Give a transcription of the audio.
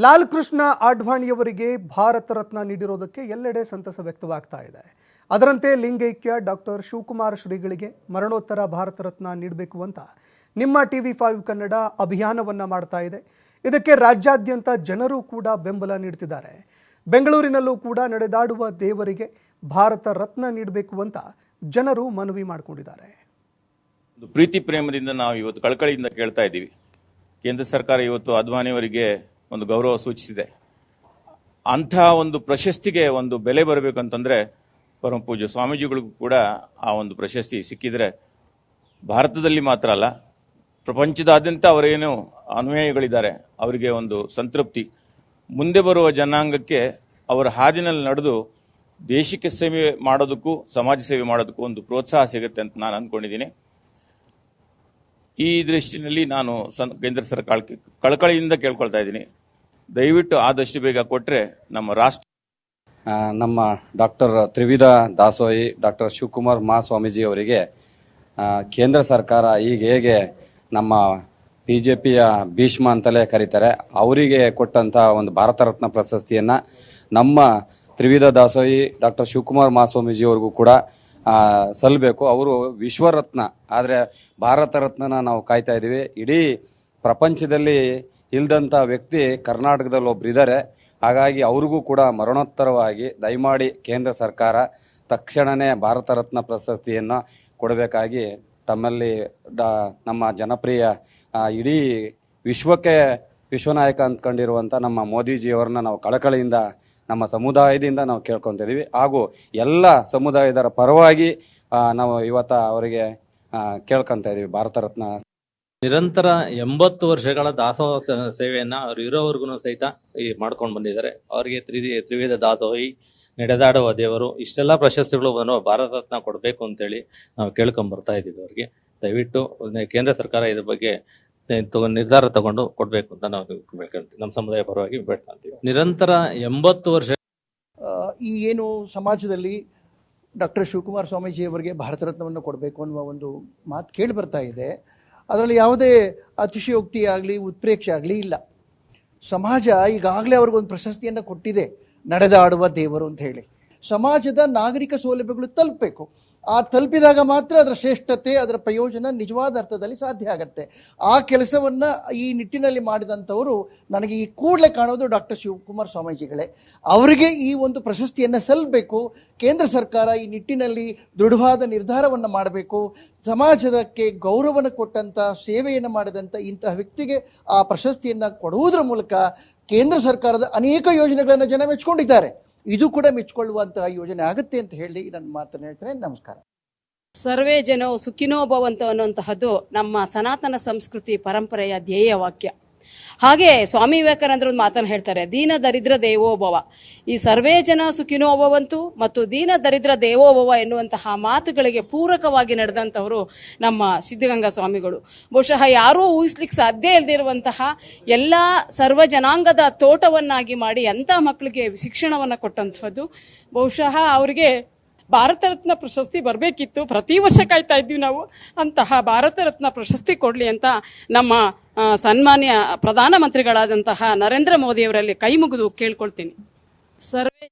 ಲಾಲ್ ಕೃಷ್ಣ ಅಡ್ವಾಣಿಯವರಿಗೆ ಭಾರತ ರತ್ನ ನೀಡಿರೋದಕ್ಕೆ ಎಲ್ಲೆಡೆ ಸಂತಸ ವ್ಯಕ್ತವಾಗ್ತಾ ಇದೆ. ಅದರಂತೆ ಲಿಂಗೈಕ್ಯ ಡಾಕ್ಟರ್ ಶಿವಕುಮಾರ್ ಶ್ರೀಗಳಿಗೆ ಮರಣೋತ್ತರ ಭಾರತ ರತ್ನ ನೀಡಬೇಕು ಅಂತ ನಿಮ್ಮ TV5 ಕನ್ನಡ ಅಭಿಯಾನವನ್ನ ಮಾಡ್ತಾ ಇದೆ. ಇದಕ್ಕೆ ರಾಜ್ಯಾದ್ಯಂತ ಜನರು ಕೂಡ ಬೆಂಬಲ ನೀಡುತ್ತಿದ್ದಾರೆ. ಬೆಂಗಳೂರಿನಲ್ಲೂ ಕೂಡ ನಡೆದಾಡುವ ದೇವರಿಗೆ ಭಾರತ ರತ್ನ ನೀಡಬೇಕು ಅಂತ ಜನರು ಮನವಿ ಮಾಡಿಕೊಂಡಿದ್ದಾರೆ. ಪ್ರೀತಿ ಪ್ರೇಮದಿಂದ ನಾವು ಇವತ್ತು ಕಳಕಳಿಯಿಂದ ಕೇಳ್ತಾ ಇದ್ದೀವಿ. ಕೇಂದ್ರ ಸರ್ಕಾರ ಇವತ್ತು ಅದ್ವಾನಿಯವರಿಗೆ ಒಂದು ಗೌರವ ಸೂಚಿಸಿದೆ. ಅಂಥ ಒಂದು ಪ್ರಶಸ್ತಿಗೆ ಒಂದು ಬೆಲೆ ಬರಬೇಕಂತಂದ್ರೆ ಪರಮ ಪೂಜ್ಯ ಸ್ವಾಮೀಜಿಗಳಿಗೂ ಕೂಡ ಆ ಒಂದು ಪ್ರಶಸ್ತಿ ಸಿಕ್ಕಿದ್ರೆ ಭಾರತದಲ್ಲಿ ಮಾತ್ರ ಅಲ್ಲ, ಪ್ರಪಂಚದಾದ್ಯಂತ ಅವರೇನು ಅನುಯಾಯಿಗಳಿದ್ದಾರೆ ಅವರಿಗೆ ಒಂದು ಸಂತೃಪ್ತಿ, ಮುಂದೆ ಬರುವ ಜನಾಂಗಕ್ಕೆ ಅವರ ಹಾದಿನಲ್ಲಿ ನಡೆದು ದೇಶಕ್ಕೆ ಸೇವೆ ಮಾಡೋದಕ್ಕೂ ಸಮಾಜ ಸೇವೆ ಮಾಡೋದಕ್ಕೂ ಒಂದು ಪ್ರೋತ್ಸಾಹ ಸಿಗುತ್ತೆ ಅಂತ ನಾನು ಅಂದ್ಕೊಂಡಿದ್ದೀನಿ. ಈ ದೃಷ್ಟಿಯಲ್ಲಿ ನಾನು ಕೇಂದ್ರ ಸರ್ಕಾರಕ್ಕೆ ಕಳಕಳಿಯಿಂದ ಕೇಳ್ಕೊಳ್ತಾ ಇದ್ದೀನಿ, ದಯವಿಟ್ಟು ಆದಷ್ಟು ಬೇಗ ಕೊಟ್ಟರೆ ನಮ್ಮ ರಾಷ್ಟ್ರ. ನಮ್ಮ ಡಾಕ್ಟರ್ ತ್ರಿವಿಧ ದಾಸೋಹಿ ಡಾಕ್ಟರ್ ಶಿವಕುಮಾರ್ ಮಹಾಸ್ವಾಮೀಜಿ ಅವರಿಗೆ ಕೇಂದ್ರ ಸರ್ಕಾರ ಈಗ ಹೇಗೆ ನಮ್ಮ ಬಿಜೆಪಿಯ ಭೀಷ್ಮ ಅಂತಲೇ ಕರೀತಾರೆ, ಅವರಿಗೆ ಕೊಟ್ಟಂತ ಒಂದು ಭಾರತ ರತ್ನ ಪ್ರಶಸ್ತಿಯನ್ನ ನಮ್ಮ ತ್ರಿವಿಧ ದಾಸೋಹಿ ಡಾಕ್ಟರ್ ಶಿವಕುಮಾರ್ ಮಹಾಸ್ವಾಮೀಜಿ ಅವರಿಗೂ ಕೂಡ ಸಲ್ಲಬೇಕು. ಅವರು ವಿಶ್ವರತ್ನ, ಆದರೆ ಭಾರತ ರತ್ನನ ನಾವು ಕಾಯ್ತಾ ಇದ್ದೀವಿ. ಇಡೀ ಪ್ರಪಂಚದಲ್ಲಿ ಇಲ್ದಂತ ವ್ಯಕ್ತಿ ಕರ್ನಾಟಕದಲ್ಲಿ ಒಬ್ರು ಇದ್ದಾರೆ. ಹಾಗಾಗಿ ಅವ್ರಿಗೂ ಕೂಡ ಮರಣೋತ್ತರವಾಗಿ ದಯಮಾಡಿ ಕೇಂದ್ರ ಸರ್ಕಾರ ತಕ್ಷಣನೇ ಭಾರತ ರತ್ನ ಪ್ರಶಸ್ತಿಯನ್ನು ಕೊಡಬೇಕಾಗಿ ತಮ್ಮಲ್ಲಿ ನಮ್ಮ ಜನಪ್ರಿಯ ಇಡೀ ವಿಶ್ವಕ್ಕೆ ವಿಶ್ವನಾಯಕ ಅಂದ್ಕೊಂಡಿರುವಂಥ ನಮ್ಮ ಮೋದಿಜಿಯವರನ್ನ ನಾವು ಕಳಕಳಿಯಿಂದ ನಮ್ಮ ಸಮುದಾಯದಿಂದ ನಾವು ಕೇಳ್ಕೊತಿದ್ದೀವಿ. ಹಾಗೂ ಎಲ್ಲ ಸಮುದಾಯದರ ಪರವಾಗಿ ನಾವು ಇವತ್ತು ಅವರಿಗೆ ಕೇಳ್ಕೊಂತ ಇದ್ದೀವಿ ಭಾರತ ರತ್ನ. ನಿರಂತರ 80 ವರ್ಷಗಳ ದಾಸೋಹ ಸೇವೆಯನ್ನ ಅವ್ರು ಇರೋವರೆಗೂ ಸಹಿತ ಮಾಡ್ಕೊಂಡು ಬಂದಿದ್ದಾರೆ. ಅವರಿಗೆ ತ್ರಿವಿಧ ದಾಸೋಹಿ, ನಡೆದಾಡುವ ದೇವರು, ಇಷ್ಟೆಲ್ಲ ಪ್ರಶಸ್ತಿಗಳು ಭಾರತ ರತ್ನ ಕೊಡಬೇಕು ಅಂತೇಳಿ ನಾವು ಕೇಳ್ಕೊಂಡ್ ಬರ್ತಾ ಇದ್ದೀವಿ. ಅವರಿಗೆ ದಯವಿಟ್ಟು ಕೇಂದ್ರ ಸರ್ಕಾರ ಇದ್ರ ಬಗ್ಗೆ ನಿರ್ಧಾರ ತಗೊಂಡು ಕೊಡ್ಬೇಕು ಅಂತ ನಾವು ಬೇಡ್ಕೊಂತೀವಿ. ನಮ್ಮ ಸಮುದಾಯ ಪರವಾಗಿ ಬೇಡ್ಕೊಂತೀವಿ. ನಿರಂತರ 80 ವರ್ಷ ಈ ಏನು ಸಮಾಜದಲ್ಲಿ ಡಾಕ್ಟರ್ ಶಿವಕುಮಾರ್ ಸ್ವಾಮೀಜಿ ಅವರಿಗೆ ಭಾರತ ರತ್ನವನ್ನು ಕೊಡಬೇಕು ಅನ್ನುವ ಒಂದು ಮಾತು ಕೇಳಿ ಬರ್ತಾ ಇದೆ. ಅದರಲ್ಲಿ ಯಾವುದೇ ಅತಿಶಯೋಕ್ತಿ ಆಗಲಿ ಉತ್ಪ್ರೇಕ್ಷೆ ಆಗಲಿ ಇಲ್ಲ. ಸಮಾಜ ಈಗಾಗಲೇ ಅವ್ರಿಗೊಂದು ಪ್ರಶಸ್ತಿಯನ್ನು ಕೊಟ್ಟಿದೆ, ನಡೆದಾಡುವ ದೇವರು ಅಂತ ಹೇಳಿ. ಸಮಾಜದ ನಾಗರಿಕ ಸೌಲಭ್ಯಗಳು ತಲುಪಬೇಕು. ಆ ತಲುಪಿದಾಗ ಮಾತ್ರ ಅದರ ಶ್ರೇಷ್ಠತೆ, ಅದರ ಪ್ರಯೋಜನ ನಿಜವಾದ ಅರ್ಥದಲ್ಲಿ ಸಾಧ್ಯ ಆಗತ್ತೆ. ಆ ಕೆಲಸವನ್ನ ಈ ನಿಟ್ಟಿನಲ್ಲಿ ಮಾಡಿದಂಥವರು ನನಗೆ ಈ ಕೂಡಲೇ ಕಾಣೋದು ಡಾಕ್ಟರ್ ಶಿವಕುಮಾರ್ ಸ್ವಾಮೀಜಿಗಳೇ. ಅವರಿಗೆ ಈ ಒಂದು ಪ್ರಶಸ್ತಿಯನ್ನು ಸಲ್ಲಬೇಕು. ಕೇಂದ್ರ ಸರ್ಕಾರ ಈ ನಿಟ್ಟಿನಲ್ಲಿ ದೃಢವಾದ ನಿರ್ಧಾರವನ್ನು ಮಾಡಬೇಕು. ಸಮಾಜದಕ್ಕೆ ಗೌರವನ ಕೊಟ್ಟಂತ, ಸೇವೆಯನ್ನು ಮಾಡಿದಂಥ ಇಂತಹ ವ್ಯಕ್ತಿಗೆ ಆ ಪ್ರಶಸ್ತಿಯನ್ನು ಕೊಡುವುದರ ಮೂಲಕ ಕೇಂದ್ರ ಸರ್ಕಾರದ ಅನೇಕ ಯೋಜನೆಗಳನ್ನು ಜನ ಮೆಚ್ಚಿಕೊಂಡಿದ್ದಾರೆ. ಇದು ಕೂಡ ಮೆಚ್ಚಿಕೊಳ್ಳುವಂತಹ ಯೋಜನೆ ಆಗುತ್ತೆ ಅಂತ ಹೇಳಿ ನನ್ನ ಮಾತನ್ನು ಹೇಳ್ತೇನೆ. ನಮಸ್ಕಾರ. ಸರ್ವೇ ಜನೋ ಸುಖಿನೋ ಭವಂತು ಅನ್ನುವಂತಹದ್ದು ನಮ್ಮ ಸನಾತನ ಸಂಸ್ಕೃತಿ ಪರಂಪರೆಯ ಧ್ಯೇಯ ವಾಕ್ಯ. ಹಾಗೆ ಸ್ವಾಮಿ ವಿವೇಕಾನಂದರು ಒಂದು ಮಾತನ್ನು ಹೇಳ್ತಾರೆ, ದೀನ ದರಿದ್ರ ದೇವೋಭವ. ಈ ಸರ್ವೇ ಜನ ಸುಖಿನೋ ಭವಂತು ಮತ್ತು ದೀನ ದರಿದ್ರ ದೇವೋಭವ ಎನ್ನುವಂತಹ ಮಾತುಗಳಿಗೆ ಪೂರಕವಾಗಿ ನಡೆದಂತವರು ನಮ್ಮ ಸಿದ್ಧಗಂಗಾ ಸ್ವಾಮಿಗಳು. ಬಹುಶಃ ಯಾರೂ ಊಹಿಸ್ಲಿಕ್ಕೆ ಸಾಧ್ಯ ಇಲ್ಲದಿರುವಂತಹ ಎಲ್ಲಾ ಸರ್ವ ಜನಾಂಗದ ತೋಟವನ್ನಾಗಿ ಮಾಡಿ ಅಂತ ಮಕ್ಕಳಿಗೆ ಶಿಕ್ಷಣವನ್ನ ಕೊಟ್ಟಂತಹದ್ದು. ಬಹುಶಃ ಅವರಿಗೆ ಭಾರತ ರತ್ನ ಪ್ರಶಸ್ತಿ ಬರಬೇಕಿತ್ತು. ಪ್ರತಿ ವರ್ಷ ಕಾಯ್ತಾ ಇದ್ವಿ ನಾವು. ಅಂತಹ ಭಾರತ ರತ್ನ ಪ್ರಶಸ್ತಿ ಕೊಡ್ಲಿ ಅಂತ ನಮ್ಮ ಸನ್ಮಾನ್ಯ ಪ್ರಧಾನಮಂತ್ರಿಗಳಾದಂತಹ ನರೇಂದ್ರ ಮೋದಿ ಅವರಲ್ಲಿ ಕೈ ಮುಗಿದು ಕೇಳ್ಕೊಳ್ತೀನಿ. ಸರ್ವೇ